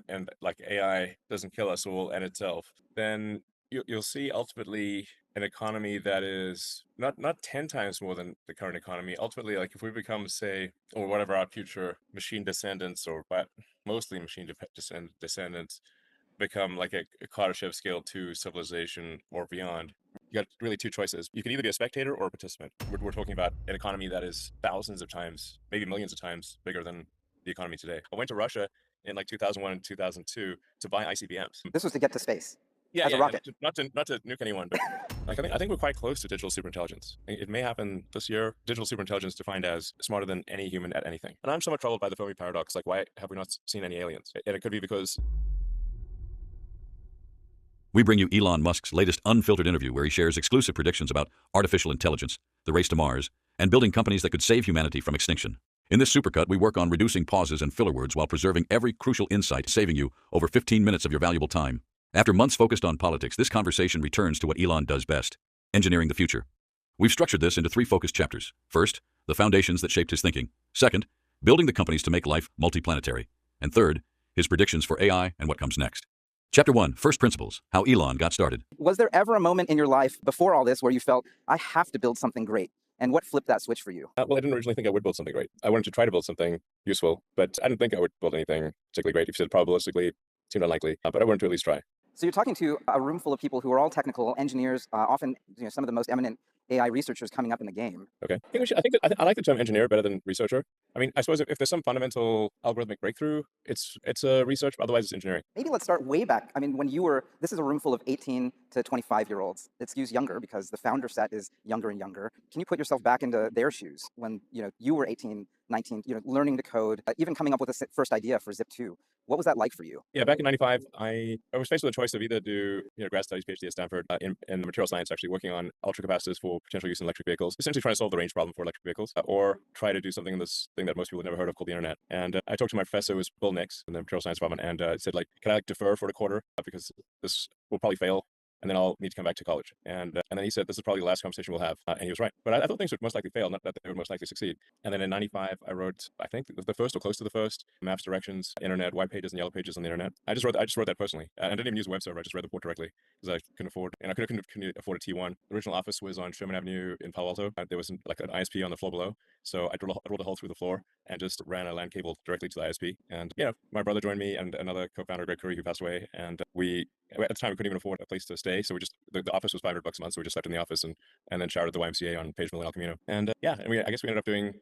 and like AI doesn't kill us or will end itself, then you'll see ultimately an economy that is not 10 times more than the current economy. Ultimately, like if we become, say, or whatever our future machine descendants, or but mostly machine descendants become like a Kardashev scale 2 civilization or beyond, you got really two choices. You can either be a spectator or a participant. We're talking about an economy that is thousands of times, maybe millions of times bigger than the economy today. I went to Russia in like 2001 and 2002 to buy ICBMs. This was to get to space Yeah, as a yeah, rocket. not to nuke anyone, but like I think we're quite close to digital superintelligence. It may happen this year. Digital superintelligence defined as smarter than any human at anything. And I'm somewhat troubled by the Fermi paradox. Like, why have we not seen any aliens? And it could be because We bring you Elon Musk's latest unfiltered interview where he shares exclusive predictions about artificial intelligence, the race to Mars, and building companies that could save humanity from extinction. In this supercut, we work on reducing pauses and filler words while preserving every crucial insight, saving you over 15 minutes of your valuable time. After months focused on politics, this conversation returns to what Elon does best: engineering the future. We've structured this into three focused chapters. First, the foundations that shaped his thinking. Second, building the companies to make life multiplanetary. And third, his predictions for AI and what comes next. Chapter 1, First Principles, How Elon Got Started. Was there ever a moment in your life before all this where you felt, I have to build something great? And what flipped that switch for you? well, I didn't originally think I would build something great. I wanted to try to build something useful, but I didn't think I would build anything particularly great. If you said probabilistically, it seemed unlikely, but I wanted to at least try. So you're talking to a room full of people who are all technical engineers, often some of the most eminent AI researchers coming up in the game. Okay. I like the term engineer better than researcher. I mean, I suppose if there's some fundamental algorithmic breakthrough, it's a research, but otherwise it's engineering. Maybe let's start way back. I mean, when you were, this is a room full of 18 to 25-year-olds. It skews younger because the founder set is younger and younger. Can you put yourself back into their shoes when, you were 18, 19, learning to code, even coming up with a first idea for Zip2? What was that like for you? Yeah, back in '95, I was faced with a choice of either do grad studies, PhD at Stanford in material science, actually working on ultracapacitors for potential use in electric vehicles, essentially trying to solve the range problem for electric vehicles, or try to do something in this thing that most people have never heard of called the internet. And I talked to my professor, who was Bill Nix, in the material science department, and said, like, can I defer for a quarter because this will probably fail, and then I'll need to come back to college. And then he said, this is probably the last conversation we'll have. And he was right. But I thought things would most likely fail, not that they would most likely succeed. And then in '95, I wrote, I think, the first or close to the first maps, directions, internet, white pages, and yellow pages on the internet. I just wrote that personally. And I didn't even use a web server. I just read the port directly because I couldn't afford, and I couldn't afford a T1. The original office was on Sherman Avenue in Palo Alto. There was like an ISP on the floor below. So I drilled a hole through the floor and just ran a LAN cable directly to the ISP. And, my brother joined me and another co-founder, Greg Curry, who passed away. And at the time, we couldn't even afford a place to stay. So the office was $500 a month. So we just slept in the office and then showered at the YMCA on Page Mill and El Camino. And I guess we ended up doing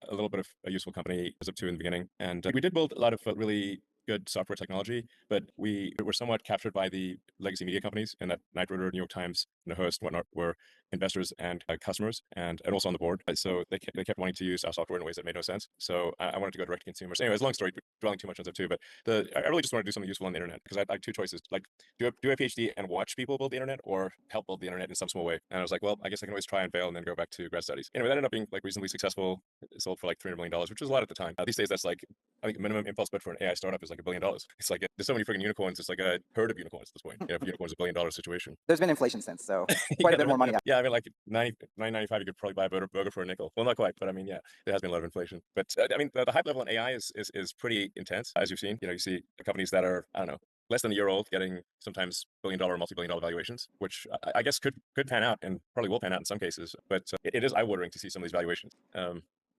a little bit of a useful company as up to in the beginning. And we did build a lot of really good software technology, but we were somewhat captured by the legacy media companies, and that Night Rotor, New York Times, and the Hearst and whatnot were investors and customers, and also on the board. So they kept wanting to use our software in ways that made no sense. So I wanted to go direct to consumers. Anyways, long story, dwelling too much on Zip2, but I really just wanted to do something useful on the internet because I had two choices, like do a PhD and watch people build the internet, or help build the internet in some small way. And I was like, well, I guess I can always try and fail and then go back to grad studies. Anyway, that ended up being like reasonably successful. It sold for like $300 million, which was a lot at the time. These days, that's like, I think minimum impulse bid for an AI startup is like $1 billion. It's like, there's so many freaking unicorns. It's like a herd of unicorns at this point. Unicorn's $1 billion situation. There's been inflation since, so quite a bit more money. Yeah, I mean, like 9.95, you could probably buy a burger for a nickel. Well, not quite, but I mean, yeah, there has been a lot of inflation. But I mean, the hype level on AI is pretty intense, as you've seen. You see companies that are, I don't know, less than a year old getting sometimes billion-dollar or multi-billion-dollar valuations, which I guess could pan out and probably will pan out in some cases. But it is eye-watering to see some of these valuations.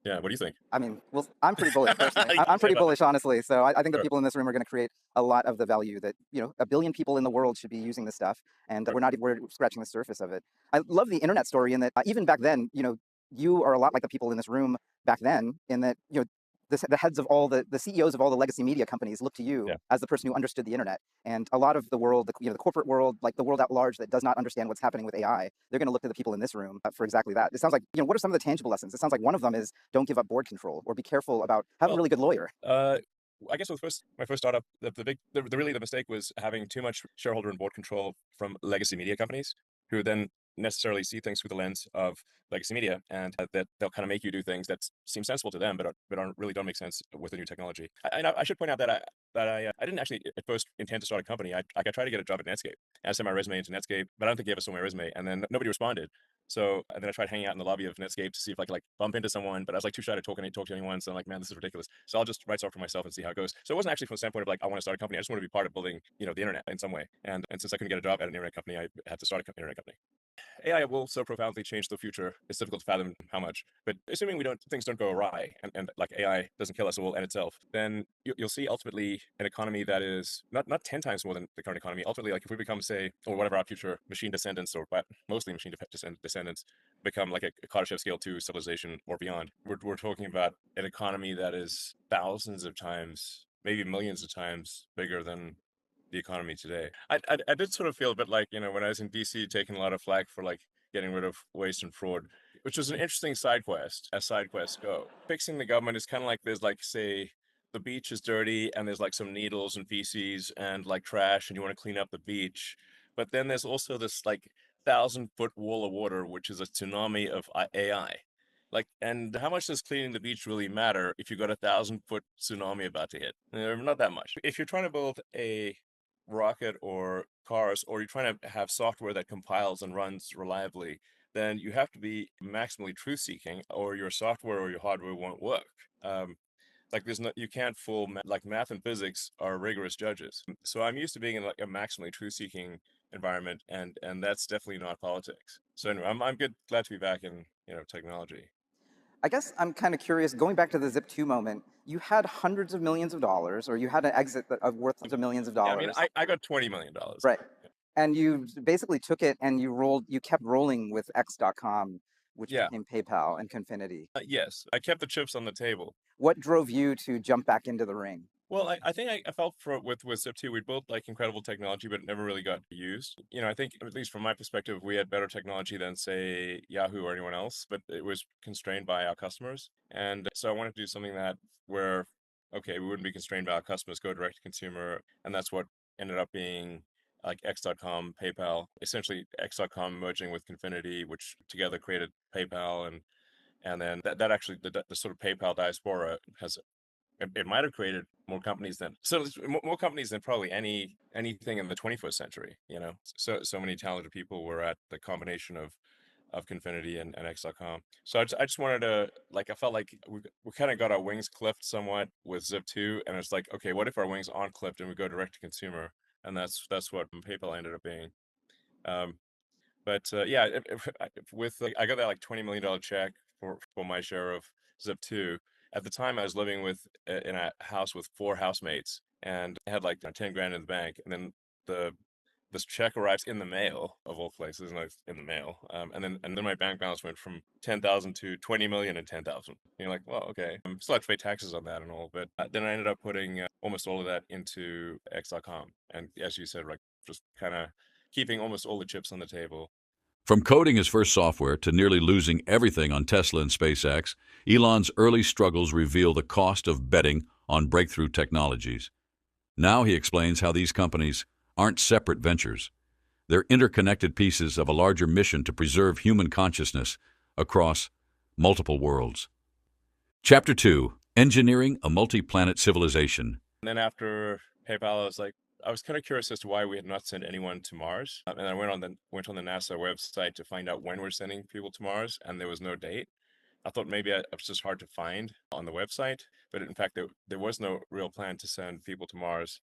Yeah, what do you think? I mean, well, I'm pretty bullish personally. I'm pretty bullish, honestly. So I think the people in this room are going to create a lot of the value that, 1 billion people in the world should be using this stuff. And we're scratching the surface of it. I love the internet story in that even back then, you are a lot like the people in this room back then in that, the heads of all the CEOs of all the legacy media companies look to you as the person who understood the internet. And a lot of the world, the corporate world, like the world at large that does not understand what's happening with AI, they're going to look to the people in this room for exactly that. It sounds like, what are some of the tangible lessons? It sounds like one of them is don't give up board control, or be careful about, have a really good lawyer. I guess with my first startup, the mistake was having too much shareholder and board control from legacy media companies, who then necessarily see things through the lens of legacy media, and that they'll kind of make you do things that seem sensible to them, but really don't make sense with the new technology. I should point out that I didn't actually at first intend to start a company. I tried to get a job at Netscape. I sent my resume into Netscape, but I don't think they ever saw my resume, and then nobody responded. So and then I tried hanging out in the lobby of Netscape to see if I could like bump into someone, but I was like too shy to talk to anyone. So I'm like, man, this is ridiculous. So I'll just write stuff for myself and see how it goes. So it wasn't actually from the standpoint of like I want to start a company. I just want to be part of building, the internet in some way. And since I couldn't get a job at an internet company, I had to start an internet company. AI will so profoundly change the future. It's difficult to fathom how much. But assuming things don't go awry, and like AI doesn't kill us, it will end itself, then you'll see ultimately an economy that is not 10 times more than the current economy. Ultimately, like if we become, say, or whatever our future machine descendants, or mostly machine descendants, become like a Kardashev scale 2 civilization or beyond, we're talking about an economy that is thousands of times, maybe millions of times bigger than the economy today. I did sort of feel a bit like, when I was in DC taking a lot of flack for like getting rid of waste and fraud, which was an interesting side quest, as side quests go. Fixing the government is kind of like there's like, say, the beach is dirty and there's like some needles and feces and like trash and you want to clean up the beach. But then there's also this like 1,000-foot wall of water, which is a tsunami of AI. Like, and how much does cleaning the beach really matter if you got a 1,000-foot tsunami about to hit? Not that much. If you're trying to build a rocket or cars, or you're trying to have software that compiles and runs reliably, then you have to be maximally truth-seeking, or your software or your hardware won't work. Like you can't fool like math and physics are rigorous judges. So I'm used to being in like a maximally truth-seeking environment, and that's definitely not politics. So anyway, I'm glad to be back in technology. I guess I'm kind of curious, going back to the Zip2 moment, you had hundreds of millions of dollars, or you had an exit of worth of millions of Yeah, I mean, dollars. I got $20 million. Right. And you basically took it and you kept rolling with X.com, which Yeah. became PayPal and Confinity. Yes, I kept the chips on the table. What drove you to jump back into the ring? Well, I think I felt with Zip2, we built like incredible technology, but it never really got used. I think at least from my perspective, we had better technology than say Yahoo or anyone else, but it was constrained by our customers. And so I wanted to do something where, okay, we wouldn't be constrained by our customers, go direct to consumer. And that's what ended up being like X.com, PayPal, essentially X.com merging with Confinity, which together created PayPal. And then that actually, the sort of PayPal diaspora it might have created more companies more companies than probably anything in the 21st century. So many talented people were at the combination of Confinity and X.com. So I just wanted to, like, I felt like we kind of got our wings clipped somewhat with Zip2, and it's like, okay, what if our wings aren't clipped and we go direct to consumer? And that's what PayPal ended up being. Um, but yeah, I got that like $20 million check for my share of Zip2. At the time, I was living in a house with 4 housemates, and I had like 10 grand in the bank. And then the this check arrives in the mail, of all places, like in the mail. And then my bank balance went from 10,000 to 20 million and 10,000. You're like, well, okay, still have to pay taxes on that and all, but then I ended up putting almost all of that into X.com, and as you said, like just kind of keeping almost all the chips on the table. From coding his first software to nearly losing everything on Tesla and SpaceX, Elon's early struggles reveal the cost of betting on breakthrough technologies. Now he explains how these companies aren't separate ventures. They're interconnected pieces of a larger mission to preserve human consciousness across multiple worlds. Chapter 2: Engineering a Multi-Planet Civilization. And then after PayPal, I was kind of curious as to why we had not sent anyone to Mars. And I went on the NASA website to find out when we're sending people to Mars, and there was no date. I thought maybe it was just hard to find on the website, but in fact, there was no real plan to send people to Mars.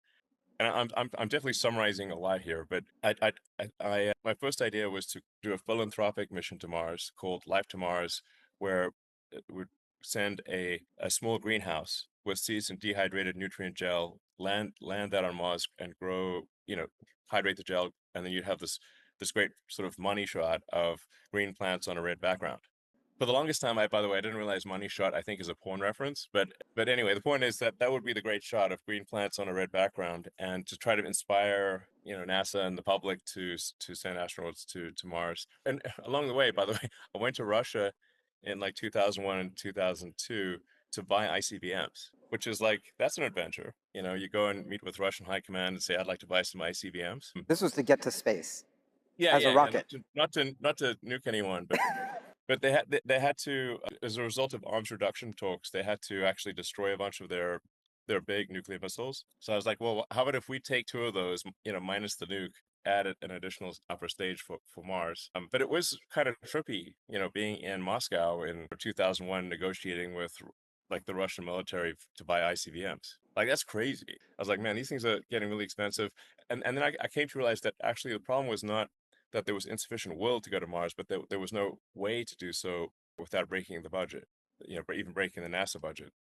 And I'm definitely summarizing a lot here, but my first idea was to do a philanthropic mission to Mars called Life to Mars, where it would send a small greenhouse with seeds and dehydrated nutrient gel, land that on Mars and grow, hydrate the gel, and then you'd have this great sort of money shot of green plants on a red background. For the longest time, by the way, I didn't realize money shot, I think, is a porn reference. But anyway, the point is that would be the great shot of green plants on a red background, and to try to inspire, NASA and the public to send astronauts to Mars. And along the way, by the way, I went to Russia in like 2001 and 2002 to buy ICBMs, which is like, that's an adventure. You go and meet with Russian high command and say, I'd like to buy some ICBMs. This was to get to space. Yeah, as a yeah, yeah. rocket. Not to nuke anyone, but they had to, as a result of arms reduction talks, they had to actually destroy a bunch of their big nuclear missiles. So I was like, well, how about if we take two of those, minus the nuke, add an additional upper stage for Mars. But it was kind of trippy, being in Moscow in 2001 negotiating with like the Russian military to buy ICBMs. Like that's crazy. I was like, man, these things are getting really expensive. And then I came to realize that actually the problem was not that there was insufficient will to go to Mars, but there was no way to do so without breaking the budget, even breaking the NASA budget.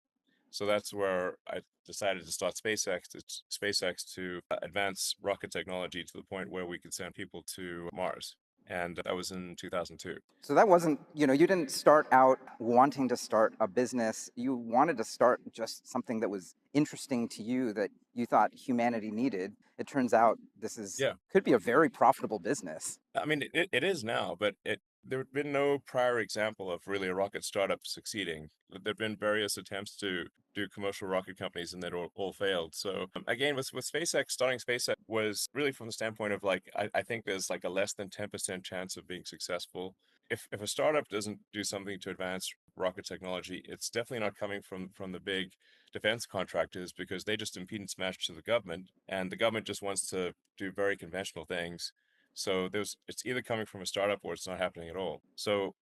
So that's where I decided to start SpaceX to advance rocket technology to the point where we could send people to Mars. And that was in 2002. So that wasn't, you didn't start out wanting to start a business. You wanted to start just something that was interesting to you that you thought humanity needed. It turns out this Yeah. could be a very profitable business. I mean, it is now, but there had been no prior example of really a rocket startup succeeding. There have been various attempts to do commercial rocket companies, and they all failed. So again, with SpaceX, starting SpaceX was really from the standpoint of like, I think there's like a less than 10% chance of being successful. If a startup doesn't do something to advance rocket technology, it's definitely not coming from the big defense contractors because they just impedance match to the government, and the government just wants to do very conventional things. So it's either coming from a startup or it's not happening at all. So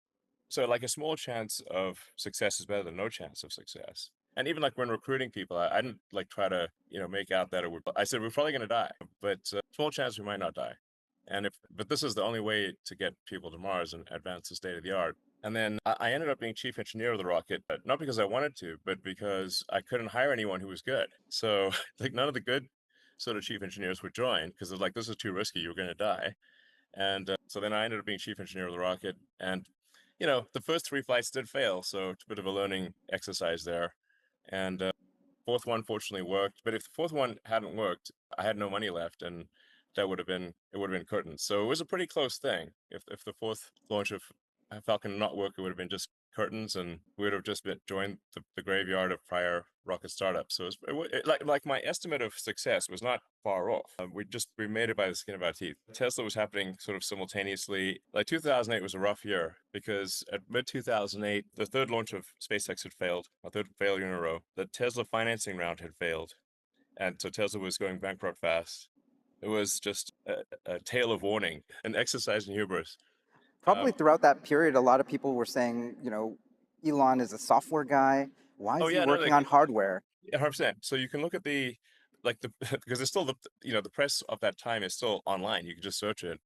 like a small chance of success is better than no chance of success. And even like when recruiting people, I didn't like try to make out that I said we're probably going to die, but small chance we might not die. But this is the only way to get people to Mars and advance the state of the art. And then I ended up being chief engineer of the rocket, but not because I wanted to, but because I couldn't hire anyone who was good. So like none of the good sort of chief engineers would join because they're like, this is too risky, you're going to die. And so then I ended up being chief engineer of the rocket. And, the first three flights did fail. So it's a bit of a learning exercise there. And fourth one fortunately worked. But if the fourth one hadn't worked, I had no money left. And it would have been curtains. So it was a pretty close thing. If the fourth launch of Falcon not work, it would have been just curtains, and we would have just joined the graveyard of prior rocket startups. So like my estimate of success was not far off. We made it by the skin of our teeth. Tesla was happening sort of simultaneously. Like 2008 was a rough year because at mid 2008, the third launch of SpaceX had failed, a third failure in a row. The Tesla financing round had failed, and so Tesla was going bankrupt fast. It was just a tale of warning, an exercise in hubris. Probably throughout that period, a lot of people were saying, Elon is a software guy. Why Oh is he yeah, no, working on hardware? 100%. So you can look at because it's still the press of that time is still online. You can just search it,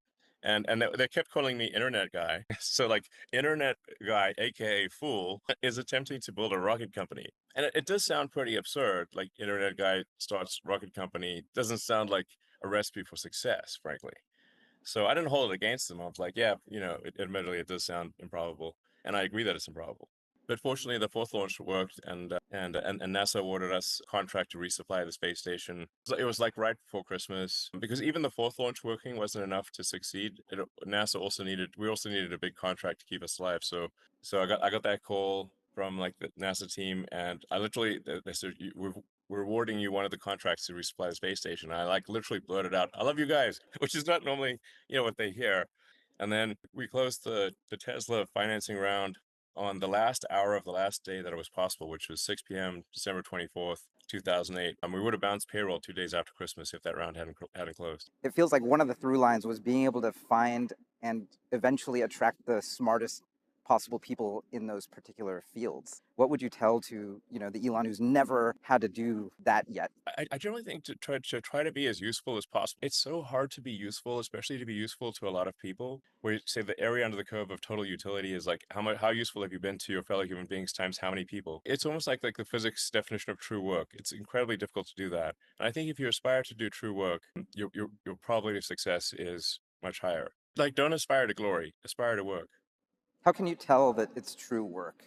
and they kept calling me internet guy. So like internet guy, aka fool, is attempting to build a rocket company, and it does sound pretty absurd. Like internet guy starts rocket company doesn't sound like a recipe for success, frankly. So I didn't hold it against them. I was like, yeah, admittedly, it does sound improbable, and I agree that it's improbable. But fortunately, the fourth launch worked, and NASA awarded us a contract to resupply the space station. So it was like right before Christmas, because even the fourth launch working wasn't enough to succeed. We also needed a big contract to keep us alive. So I got that call from like the NASA team, and I literally they said we're awarding you one of the contracts to resupply the space station. I like literally blurted out, "I love you guys," which is not normally what they hear. And then we closed the Tesla financing round on the last hour of the last day that it was possible, which was 6 p.m. December 24th, 2008. We would have bounced payroll 2 days after Christmas if that round hadn't closed. It feels like one of the through lines was being able to find and eventually attract the smartest possible people in those particular fields. What would you tell to, the Elon who's never had to do that yet? I generally think to try to be as useful as possible. It's so hard to be useful, especially to be useful to a lot of people. Where you say the area under the curve of total utility is like how useful have you been to your fellow human beings times how many people. It's almost like the physics definition of true work. It's incredibly difficult to do that. And I think if you aspire to do true work, your probability of success is much higher. Like don't aspire to glory, aspire to work. How can you tell that it's true work?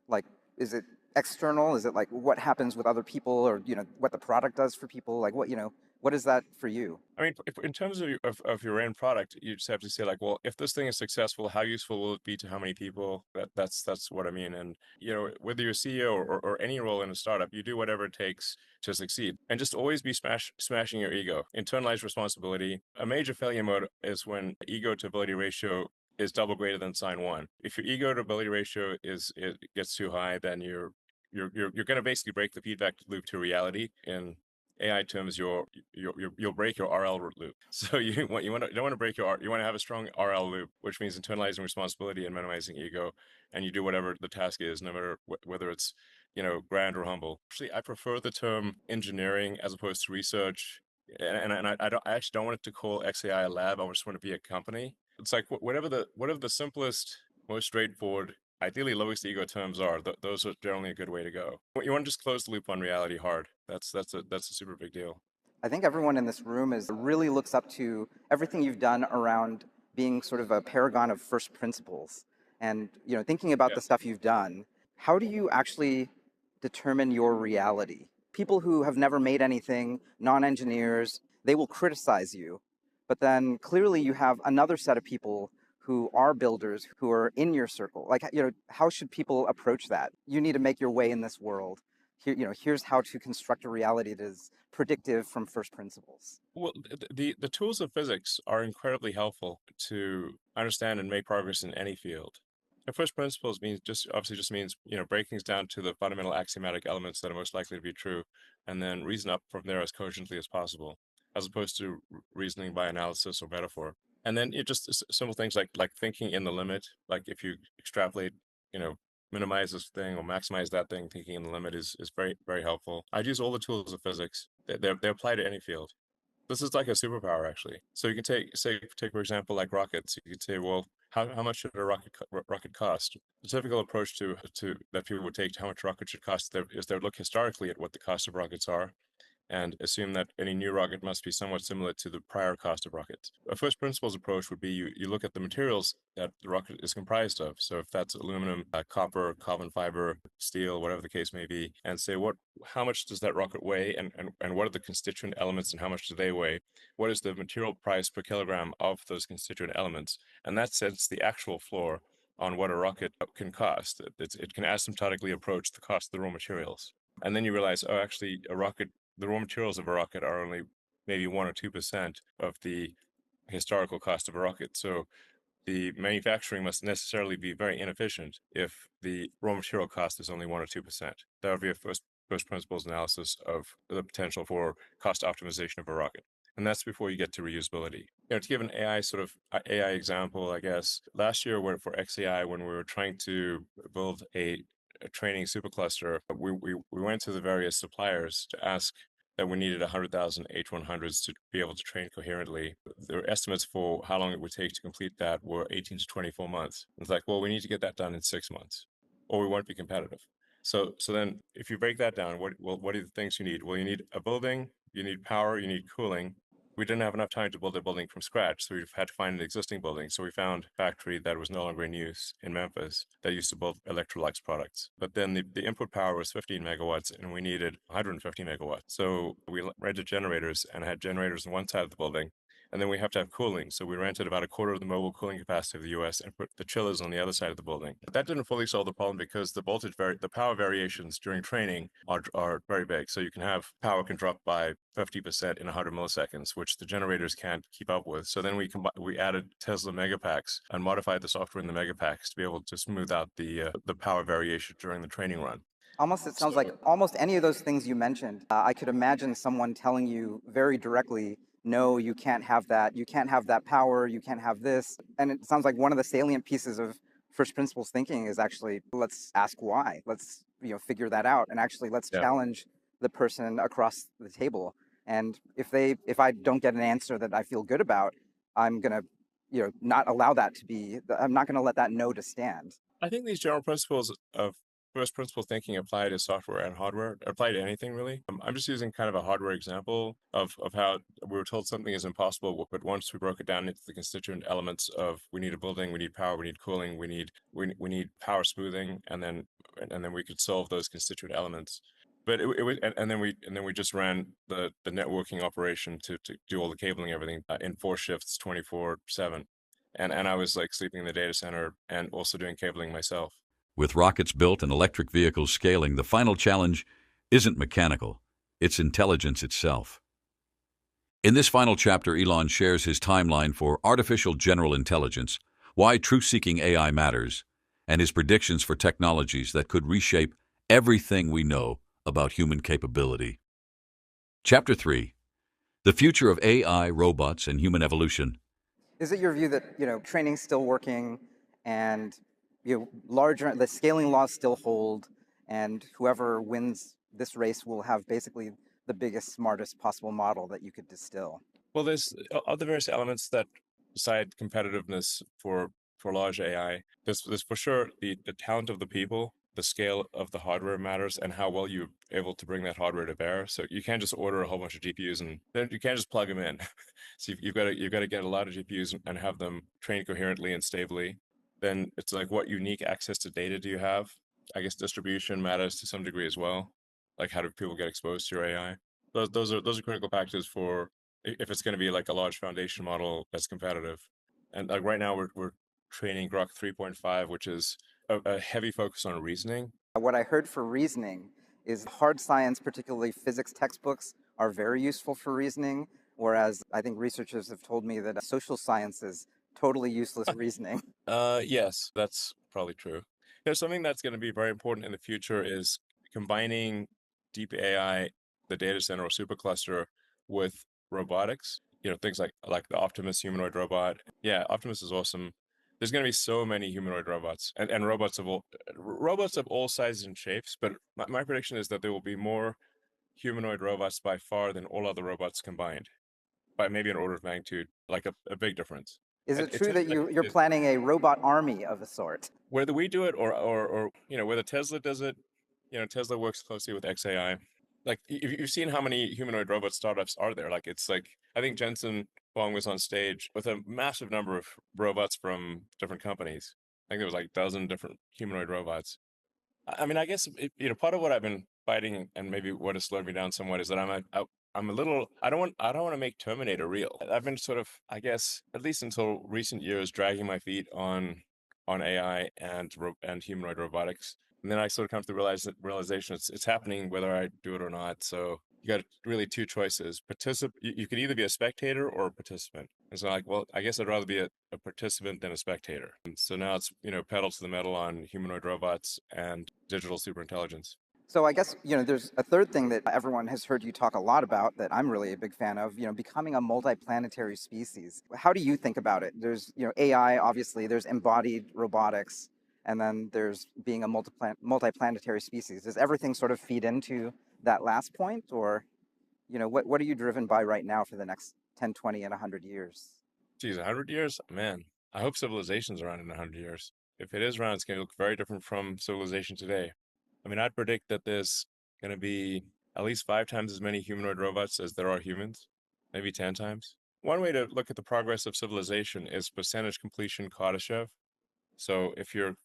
Like, is it external? Is it like what happens with other people or, what the product does for people? Like What is that for you? I mean, if, in terms of, of your end product, you just have to say like, well, if this thing is successful, how useful will it be to how many people? That's what I mean. And whether you're CEO or any role in a startup, you do whatever it takes to succeed. And just always be smashing your ego. Internalize responsibility. A major failure mode is when ego to ability ratio is double greater than sine one. If your ego to ability ratio it gets too high, then you're going to basically break the feedback loop to reality. In AI terms, you'll break your RL loop. So you don't want to break you want to have a strong RL loop, which means internalizing responsibility and minimizing ego, and you do whatever the task is, no matter whether it's grand or humble. Actually, I prefer the term engineering as opposed to research, and I actually don't want it to call XAI a lab. I just want it to be a company. It's like whatever the simplest, most straightforward, ideally lowest ego terms are, those are generally a good way to go. You want to just close the loop on reality hard. That's a super big deal. I think everyone in this room really looks up to everything you've done around being sort of a paragon of first principles. And thinking about Yeah. the stuff you've done, how do you actually determine your reality? People who have never made anything, non-engineers, they will criticize you. But then clearly you have another set of people who are builders, who are in your circle. Like, how should people approach that? You need to make your way in this world. Here's how to construct a reality that is predictive from first principles. Well, the tools of physics are incredibly helpful to understand and make progress in any field. And first principles obviously just means break things down to the fundamental axiomatic elements that are most likely to be true, and then reason up from there as cogently as possible, as opposed to reasoning by analysis or metaphor. And then it just simple things like thinking in the limit. Like if you extrapolate, minimize this thing or maximize that thing, thinking in the limit is very, very helpful. I'd use all the tools of physics. They apply to any field. This is like a superpower, actually. So you can take for example, like rockets. You could say, well, how much should a rocket cost? The typical approach to that people would take to how much a rocket should cost is they would look historically at what the cost of rockets are, and assume that any new rocket must be somewhat similar to the prior cost of rockets. A first principles approach would be you look at the materials that the rocket is comprised of. So if that's aluminum, copper, carbon fiber, steel, whatever the case may be, and say how much does that rocket weigh, and what are the constituent elements and how much do they weigh? What is the material price per kilogram of those constituent elements? And that sets the actual floor on what a rocket can cost. It can asymptotically approach the cost of the raw materials. And then you realize, oh, actually, the raw materials of a rocket are only maybe 1 or 2% of the historical cost of a rocket. So the manufacturing must necessarily be very inefficient if the raw material cost is only 1 or 2%. That would be a first principles analysis of the potential for cost optimization of a rocket. And that's before you get to reusability. To give an AI example, I guess last year for XAI, when we were trying to build a training supercluster, we went to the various suppliers to ask that we needed 100,000 H100s to be able to train coherently. The estimates for how long it would take to complete that were 18 to 24 months. It's like, well, we need to get that done in 6 months, or we won't be competitive. So then if you break that down, what are the things you need? Well, you need a building, you need power, you need cooling. We didn't have enough time to build a building from scratch, so we've had to find an existing building. So we found a factory that was no longer in use in Memphis that used to build Electrolux products. But then the input power was 15 megawatts, and we needed 150 megawatts. So we rented generators and had generators on one side of the building. And then we have to have cooling. So we rented about a quarter of the mobile cooling capacity of the US and put the chillers on the other side of the building. But that didn't fully solve the problem because the power variations during training are very big. So you can have power can drop by 50% in 100 milliseconds, which the generators can't keep up with. So then we added Tesla megapacks and modified the software in the megapacks to be able to smooth out the power variation during the training run. Almost, it sounds like almost any of those things you mentioned, I could imagine someone telling you very directly, no, you can't have that. You can't have that power. You can't have this. And it sounds like one of the salient pieces of first principles thinking is actually, let's ask why. Let's figure that out, and actually let's challenge the person across the table. And if I don't get an answer that I feel good about, I'm gonna not allow that to be. I'm not gonna let that no to stand. I think these general principles of first principle thinking apply to software and hardware, apply to anything really. I'm just using kind of a hardware example of how we were told something is impossible, but once we broke it down into the constituent elements of we need a building, we need power, we need cooling, we need power smoothing, and then we could solve those constituent elements. But it was, and then we just ran the networking operation to do all the cabling, everything in 4 shifts, 24/7, and I was like sleeping in the data center and also doing cabling myself. With rockets built and electric vehicles scaling, the final challenge isn't mechanical, it's intelligence itself. In this final chapter, Elon shares his timeline for artificial general intelligence, why truth-seeking AI matters, and his predictions for technologies that could reshape everything we know about human capability. Chapter 3. The Future of AI, Robots, and Human Evolution. Is it your view that training's still working, and the scaling laws still hold, and whoever wins this race will have basically the biggest, smartest possible model that you could distill? Well, there's other various elements that decide competitiveness for large AI. There's for sure the talent of the people, the scale of the hardware matters, and how well you're able to bring that hardware to bear. So you can't just order a whole bunch of GPUs and then you can't just plug them in. So you've got to get a lot of GPUs and have them trained coherently and stably. Then it's like, what unique access to data do you have? I guess distribution matters to some degree as well. Like, how do people get exposed to your AI? Those are critical factors for if it's going to be like a large foundation model that's competitive. And like right now we're training Grok 3.5, which is a heavy focus on reasoning. What I heard for reasoning is hard science, particularly physics textbooks, are very useful for reasoning, whereas I think researchers have told me that social science is totally useless reasoning. Yes, that's probably true. There's something that's going to be very important in the future is combining deep AI, the data center or supercluster, with robotics. Things like the Optimus humanoid robot. Yeah, Optimus is awesome. There's going to be so many humanoid robots and robots of all sizes and shapes. But my prediction is that there will be more humanoid robots by far than all other robots combined, by maybe an order of magnitude, like a big difference. Is it It's true that you're planning a robot army of a sort? whether we do it or whether Tesla does it. Tesla works closely with XAI. Like, you've seen how many humanoid robot startups are there. Like, it's like, I think Jensen Huang was on stage with a massive number of robots from different companies. I think there was like a dozen different humanoid robots. I mean, I guess part of what I've been fighting, and maybe what has slowed me down somewhat, is that I'm a little. I don't want to make Terminator real. I've been sort of, I guess, at least until recent years, dragging my feet on AI and humanoid robotics. And then I sort of come to the realization it's happening whether I do it or not. So you got really two choices. You could either be a spectator or a participant. And so, like, well, I guess I'd rather be a participant than a spectator. And so now it's, pedal to the metal on humanoid robots and digital superintelligence. So I guess, there's a third thing that everyone has heard you talk a lot about that I'm really a big fan of, becoming a multiplanetary species. How do you think about it? There's, AI, obviously, there's embodied robotics, and then there's being a multiplanetary species. Does everything sort of feed into that last point? Or, what are you driven by right now for the next 10, 20, and 100 years? Geez, 100 years? Man, I hope civilization's around in 100 years. If it is around, it's going to look very different from civilization today. I mean, I'd predict that there's going to be at least 5 times as many humanoid robots as there are humans, maybe 10 times. One way to look at the progress of civilization is percentage completion Kardashev. So if you're,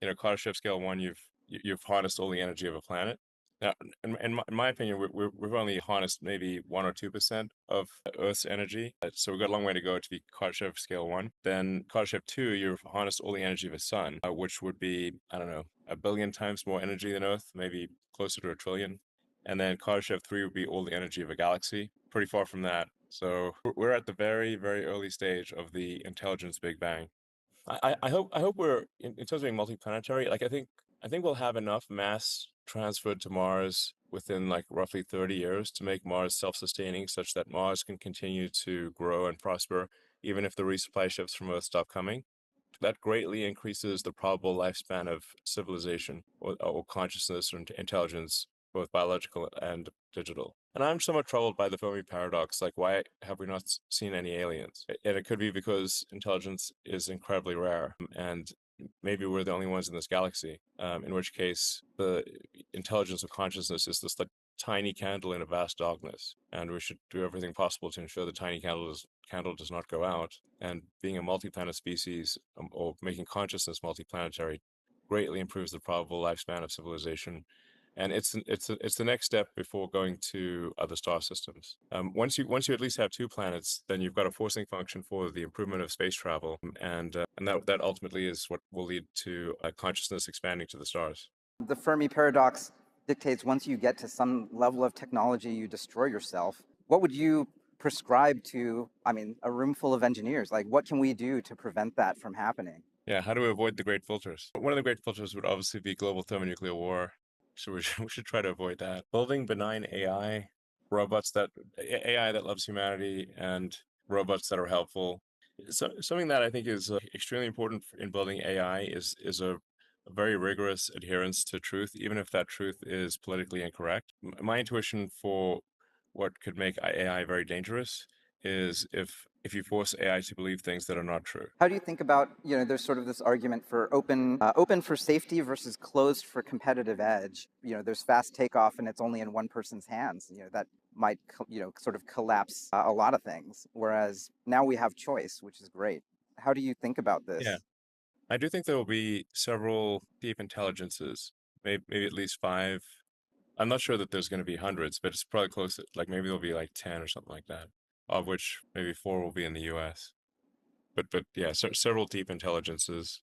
Kardashev scale 1, you've harnessed all the energy of a planet. Now, in my opinion, we've only harnessed maybe 1 or 2% of Earth's energy. So we've got a long way to go to be Kardashev scale 1. Then Kardashev 2, you've harnessed all the energy of a sun, which would be, I don't know, 1 billion times more energy than Earth, maybe closer to 1 trillion. And then Kardashev 3 would be all the energy of a galaxy, pretty far from that. So we're at the very, very early stage of the intelligence Big Bang. I hope we're in terms of being multiplanetary. Like, I think we'll have enough mass transferred to Mars within like roughly 30 years to make Mars self-sustaining, such that Mars can continue to grow and prosper even if the resupply ships from Earth stop coming. That greatly increases the probable lifespan of civilization or consciousness or intelligence, both biological and digital. And I'm somewhat troubled by the Fermi paradox. Like, why have we not seen any aliens? And it could be because intelligence is incredibly rare, and maybe we're the only ones in this galaxy. In which case, the intelligence of consciousness is this like tiny candle in a vast darkness, and we should do everything possible to ensure the tiny candle does not go out. And being a multi-planet species, or making consciousness multiplanetary, greatly improves the probable lifespan of civilization. And it's the next step before going to other star systems. Once you at least have 2 planets, then you've got a forcing function for the improvement of space travel, and that ultimately is what will lead to consciousness expanding to the stars. The Fermi paradox dictates once you get to some level of technology, you destroy yourself. What would you prescribe to, I mean, a room full of engineers? Like, what can we do to prevent that from happening? Yeah, how do we avoid the great filters? One of the great filters would obviously be global thermonuclear war. So we should try to avoid that. Building benign AI, AI that loves humanity, and robots that are helpful. So something that I think is extremely important in building AI is a very rigorous adherence to truth, even if that truth is politically incorrect. My intuition for what could make AI very dangerous is if you force AI to believe things that are not true. How do you think about, there's sort of this argument for open for safety versus closed for competitive edge. There's fast takeoff and it's only in one person's hands. That might, sort of collapse a lot of things. Whereas now we have choice, which is great. How do you think about this? Yeah. I do think there will be several deep intelligences, maybe at least 5. I'm not sure that there's going to be hundreds, but it's probably close to, like, maybe there'll be like 10 or something like that, of which maybe 4 will be in the US. But yeah, several deep intelligences.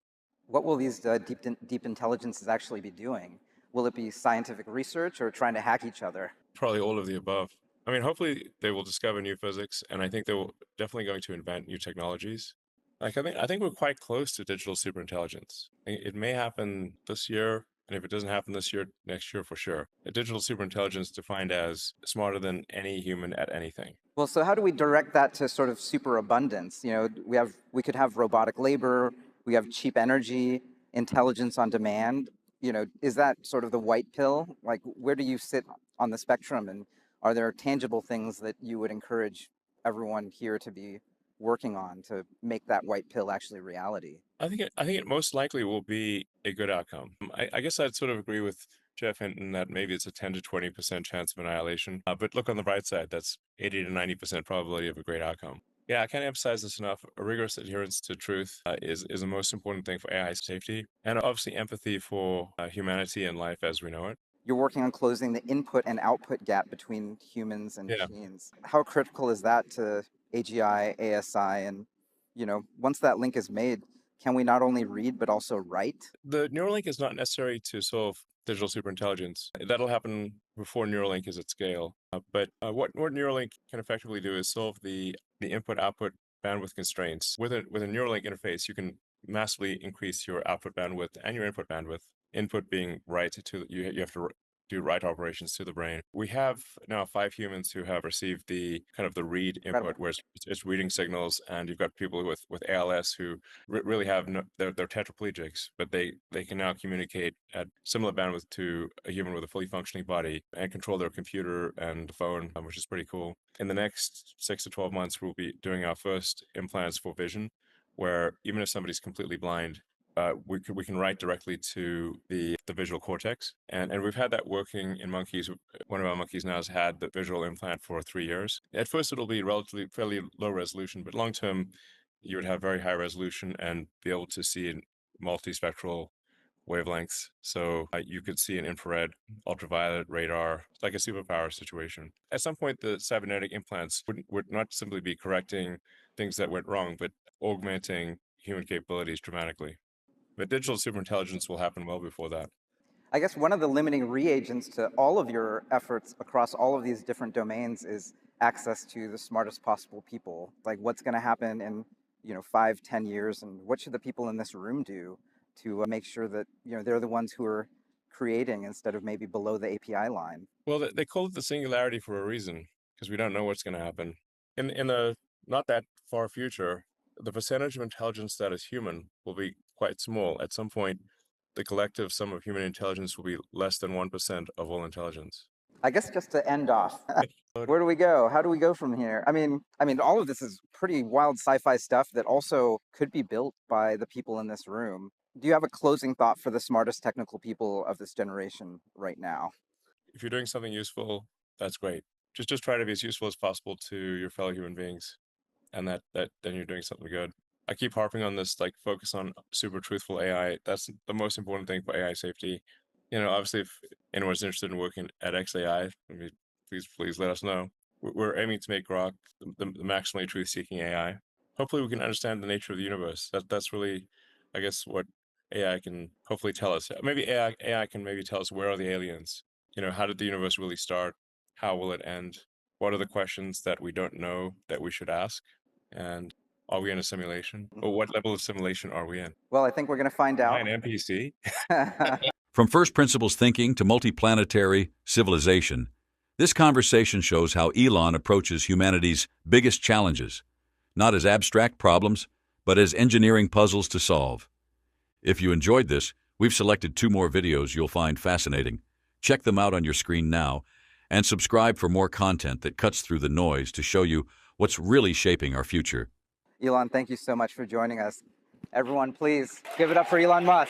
What will these deep intelligences actually be doing? Will it be scientific research or trying to hack each other? Probably all of the above. I mean, hopefully they will discover new physics, and I think they will definitely going to invent new technologies. Like I think we're quite close to digital superintelligence. It may happen this year, and if it doesn't happen this year, next year for sure. A digital superintelligence defined as smarter than any human at anything. Well, so how do we direct that to sort of superabundance? We could have robotic labor, we have cheap energy, intelligence on demand. Is that sort of the white pill? Like, where do you sit on the spectrum? And are there tangible things that you would encourage everyone here to be working on to make that white pill actually reality? I think it most likely will be a good outcome. I guess I'd sort of agree with Jeff Hinton that maybe it's a 10 to 20% chance of annihilation. But look on the bright side, that's 80 to 90% probability of a great outcome. Yeah, I can't emphasize this enough. A rigorous adherence to truth is the most important thing for AI safety, and obviously empathy for humanity and life as we know it. You're working on closing the input and output gap between humans and Yeah. machines. How critical is that to AGI, ASI, and once that link is made, can we not only read but also write? The Neuralink is not necessary to solve digital superintelligence. That'll happen before Neuralink is at scale. But what Neuralink can effectively do is solve the input-output bandwidth constraints. With a Neuralink interface, you can massively increase your output bandwidth and your input bandwidth. Input being write to you have to do write operations to the brain. We have now 5 humans who have received the kind of the read input, Incredible. where it's reading signals, and you've got people with ALS who really have they're tetraplegics, but they can now communicate at similar bandwidth to a human with a fully functioning body and control their computer and phone, which is pretty cool. In the next 6 to 12 months, we'll be doing our first implants for vision, where even if somebody's completely blind, we can write directly to the visual cortex, and we've had that working in monkeys. One of our monkeys now has had the visual implant for 3 years. At first, it'll be relatively fairly low resolution, but long term, you would have very high resolution and be able to see in multispectral wavelengths. So you could see an infrared, ultraviolet, radar, like a superpower situation. At some point, the cybernetic implants would not simply be correcting things that went wrong, but augmenting human capabilities dramatically. But digital superintelligence will happen well before that. I guess one of the limiting reagents to all of your efforts across all of these different domains is access to the smartest possible people. Like, what's going to happen in 5, 10 years, and what should the people in this room do to make sure that they're the ones who are creating instead of maybe below the API line? Well, they call it the singularity for a reason, because we don't know what's going to happen. In the not that far future, the percentage of intelligence that is human will be quite small. At some point, the collective sum of human intelligence will be less than 1% of all intelligence. I guess just to end off, where do we go? How do we go from here? I mean, all of this is pretty wild sci-fi stuff that also could be built by the people in this room. Do you have a closing thought for the smartest technical people of this generation right now? If you're doing something useful, that's great. Just try to be as useful as possible to your fellow human beings, and that then you're doing something good. I keep harping on this, like, focus on super truthful AI. That's the most important thing for AI safety. Obviously, if anyone's interested in working at XAI, please let us know. We're aiming to make Grok the maximally truth-seeking AI. Hopefully, we can understand the nature of the universe. That's really, I guess, what AI can hopefully tell us. Maybe AI can maybe tell us, where are the aliens? How did the universe really start? How will it end? What are the questions that we don't know that we should ask? And are we in a simulation? Or what level of simulation are we in? Well, I think we're going to find Am out. I an NPC? From first principles thinking to multiplanetary civilization, this conversation shows how Elon approaches humanity's biggest challenges, not as abstract problems, but as engineering puzzles to solve. If you enjoyed this, we've selected 2 more videos you'll find fascinating. Check them out on your screen now, and subscribe for more content that cuts through the noise to show you what's really shaping our future. Elon, thank you so much for joining us. Everyone, please give it up for Elon Musk.